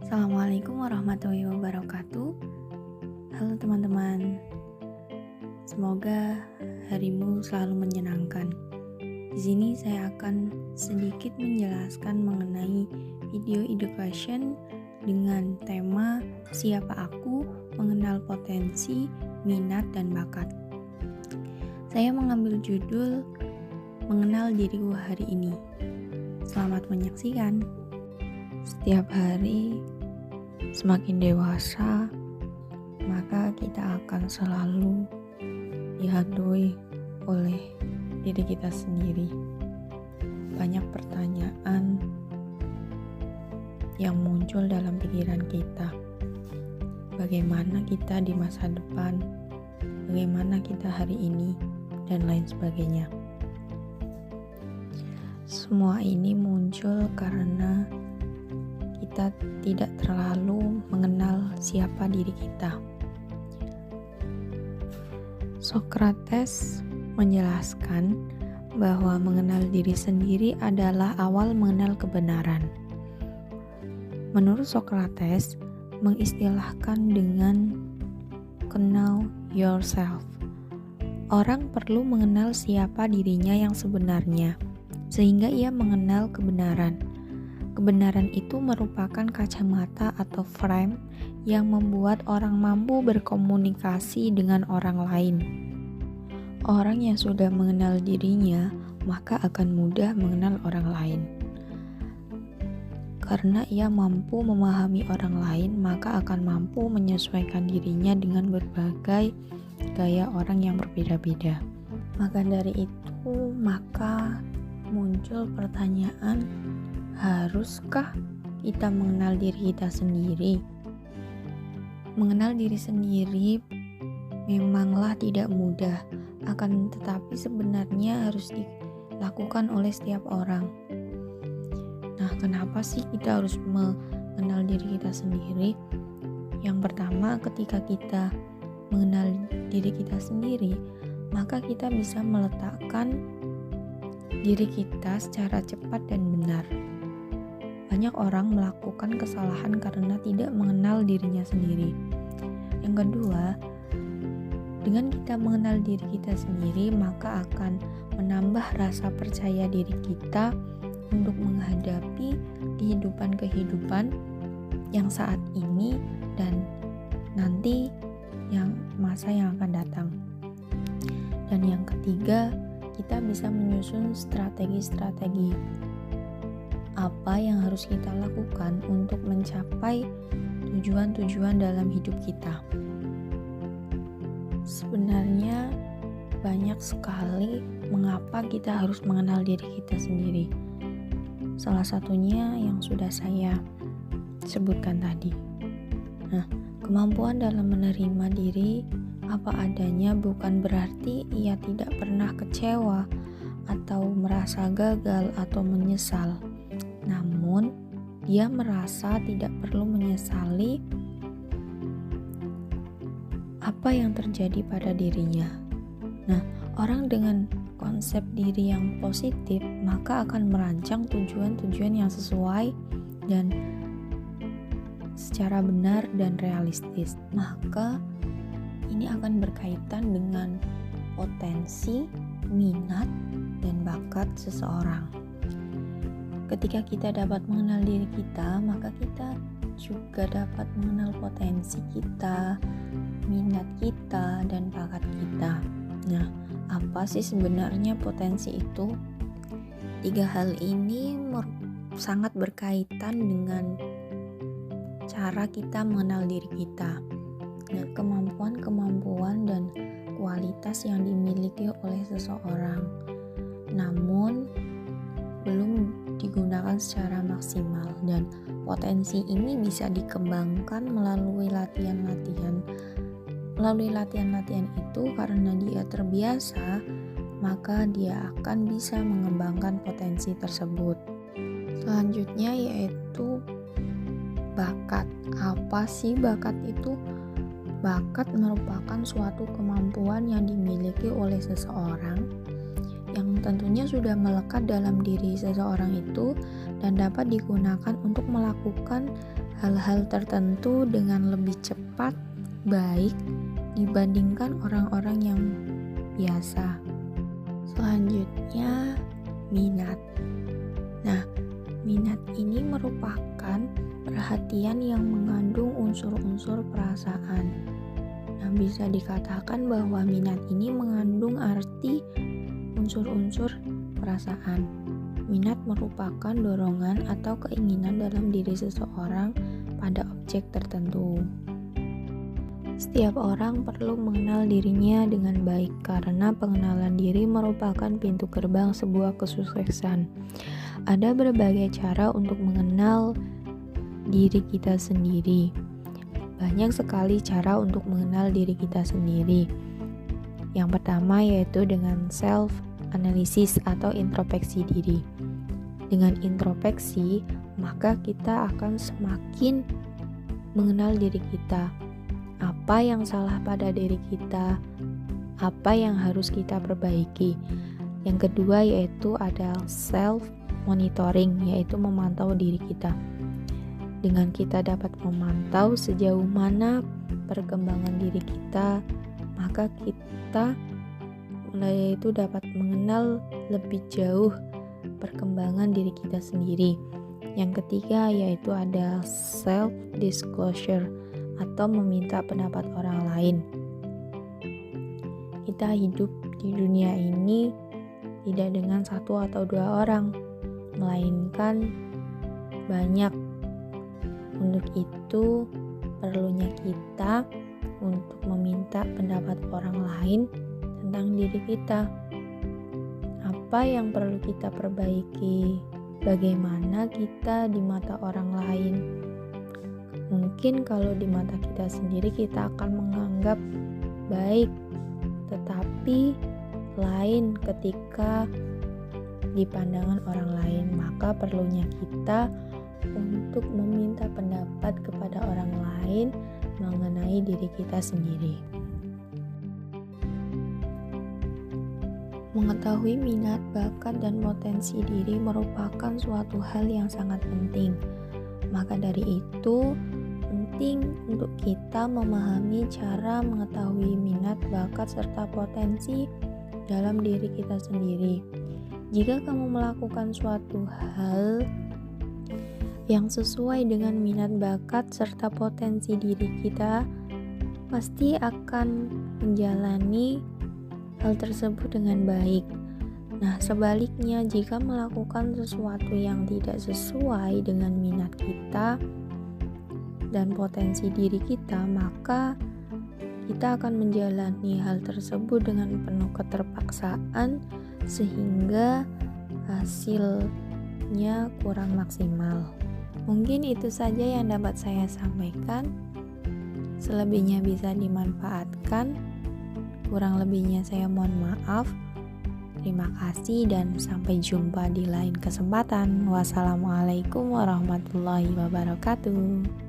Assalamualaikum warahmatullahi wabarakatuh. Halo teman-teman, semoga harimu selalu menyenangkan. Di sini saya akan sedikit menjelaskan mengenai video education dengan tema Siapa Aku Mengenal Potensi, Minat, dan Bakat. Saya mengambil judul Mengenal Diriku Hari Ini. Selamat menyaksikan. Setiap hari semakin dewasa, maka kita akan selalu dihantui oleh diri kita sendiri. Banyak pertanyaan yang muncul dalam pikiran kita. Bagaimana kita di masa depan? Bagaimana kita hari ini? Dan lain sebagainya. Semua ini muncul karena kita tidak terlalu mengenal siapa diri kita. Sokrates menjelaskan bahwa mengenal diri sendiri adalah awal mengenal kebenaran. Menurut Sokrates, mengistilahkan dengan know yourself. Orang perlu mengenal siapa dirinya yang sebenarnya, sehingga ia mengenal kebenaran. Kebenaran itu merupakan kacamata atau frame yang membuat orang mampu berkomunikasi dengan orang lain. Orang yang sudah mengenal dirinya, maka akan mudah mengenal orang lain. Karena ia mampu memahami orang lain, maka akan mampu menyesuaikan dirinya dengan berbagai gaya orang yang berbeda-beda. Maka dari itu, muncul pertanyaan, haruskah kita mengenal diri kita sendiri? Mengenal diri sendiri memanglah tidak mudah, akan tetapi sebenarnya harus dilakukan oleh setiap orang. Nah, kenapa sih kita harus mengenal diri kita sendiri? Yang pertama, ketika kita mengenal diri kita sendiri, maka kita bisa meletakkan diri kita secara cepat dan benar. Banyak orang melakukan kesalahan karena tidak mengenal dirinya sendiri. Yang kedua, dengan kita mengenal diri kita sendiri, maka akan menambah rasa percaya diri kita untuk menghadapi kehidupan-kehidupan yang saat ini dan nanti masa yang akan datang. Dan yang ketiga, kita bisa menyusun strategi-strategi apa yang harus kita lakukan untuk mencapai tujuan-tujuan dalam hidup kita. Sebenarnya banyak sekali mengapa kita harus mengenal diri kita sendiri. Salah satunya yang sudah saya sebutkan tadi. Nah, kemampuan dalam menerima diri apa adanya bukan berarti ia tidak pernah kecewa atau merasa gagal atau menyesal. Namun, dia merasa tidak perlu menyesali apa yang terjadi pada dirinya. Nah, orang dengan konsep diri yang positif maka akan merancang tujuan-tujuan yang sesuai dan secara benar dan realistis. Maka ini akan berkaitan dengan potensi, minat, dan bakat seseorang. Ketika kita dapat mengenal diri kita, maka kita juga dapat mengenal potensi kita, minat kita, dan bakat kita. Nah, apa sih sebenarnya potensi itu? Tiga hal ini sangat berkaitan dengan cara kita mengenal diri kita. Nah, kemampuan-kemampuan dan kualitas yang dimiliki oleh seseorang, namun belum digunakan secara maksimal, dan potensi ini bisa dikembangkan melalui latihan-latihan. Melalui latihan-latihan itu, karena dia terbiasa, maka dia akan bisa mengembangkan potensi tersebut. Selanjutnya yaitu bakat. Apa sih bakat itu? Bakat merupakan suatu kemampuan yang dimiliki oleh seseorang yang tentunya sudah melekat dalam diri seseorang itu dan dapat digunakan untuk melakukan hal-hal tertentu dengan lebih cepat, baik dibandingkan orang-orang yang biasa. Selanjutnya, minat. Nah, minat ini merupakan perhatian yang mengandung unsur-unsur perasaan. Nah, bisa dikatakan bahwa minat ini mengandung arti unsur-unsur perasaan. Minat merupakan dorongan atau keinginan dalam diri seseorang pada objek tertentu. Setiap orang perlu mengenal dirinya dengan baik karena pengenalan diri merupakan pintu gerbang sebuah kesuksesan. Ada berbagai cara untuk mengenal diri kita sendiri. Banyak sekali cara untuk mengenal diri kita sendiri. Yang pertama yaitu dengan self-analysis atau introspeksi diri. Dengan introspeksi, maka kita akan semakin mengenal diri kita. Apa yang salah pada diri kita, apa yang harus kita perbaiki. Yang kedua yaitu ada self-monitoring, yaitu memantau diri kita. Dengan kita dapat memantau sejauh mana perkembangan diri kita, maka kita yaitu dapat mengenal lebih jauh perkembangan diri kita sendiri. Yang ketiga yaitu ada self-disclosure atau meminta pendapat orang lain. Kita hidup di dunia ini tidak dengan satu atau dua orang, melainkan banyak. Untuk itu, perlunya kita untuk meminta pendapat orang lain tentang diri kita. Apa yang perlu kita perbaiki? Bagaimana kita di mata orang lain? Mungkin kalau di mata kita sendiri kita akan menganggap baik, tetapi lain ketika di pandangan orang lain. Maka perlunya kita untuk meminta pendapat kepada orang lain mengenai diri kita sendiri. Mengetahui minat, bakat, dan potensi diri merupakan suatu hal yang sangat penting. Maka dari itu, penting untuk kita memahami cara mengetahui minat, bakat, serta potensi dalam diri kita sendiri. Jika kamu melakukan suatu hal yang sesuai dengan minat, bakat, serta potensi diri kita, pasti akan menjalani hal tersebut dengan baik. Nah, sebaliknya, jika melakukan sesuatu yang tidak sesuai dengan minat kita dan potensi diri kita, maka kita akan menjalani hal tersebut dengan penuh keterpaksaan sehingga hasilnya kurang maksimal. Mungkin itu saja yang dapat saya sampaikan. Selebihnya bisa dimanfaatkan. Kurang lebihnya saya mohon maaf. Terima kasih dan sampai jumpa di lain kesempatan. Wassalamualaikum warahmatullahi wabarakatuh.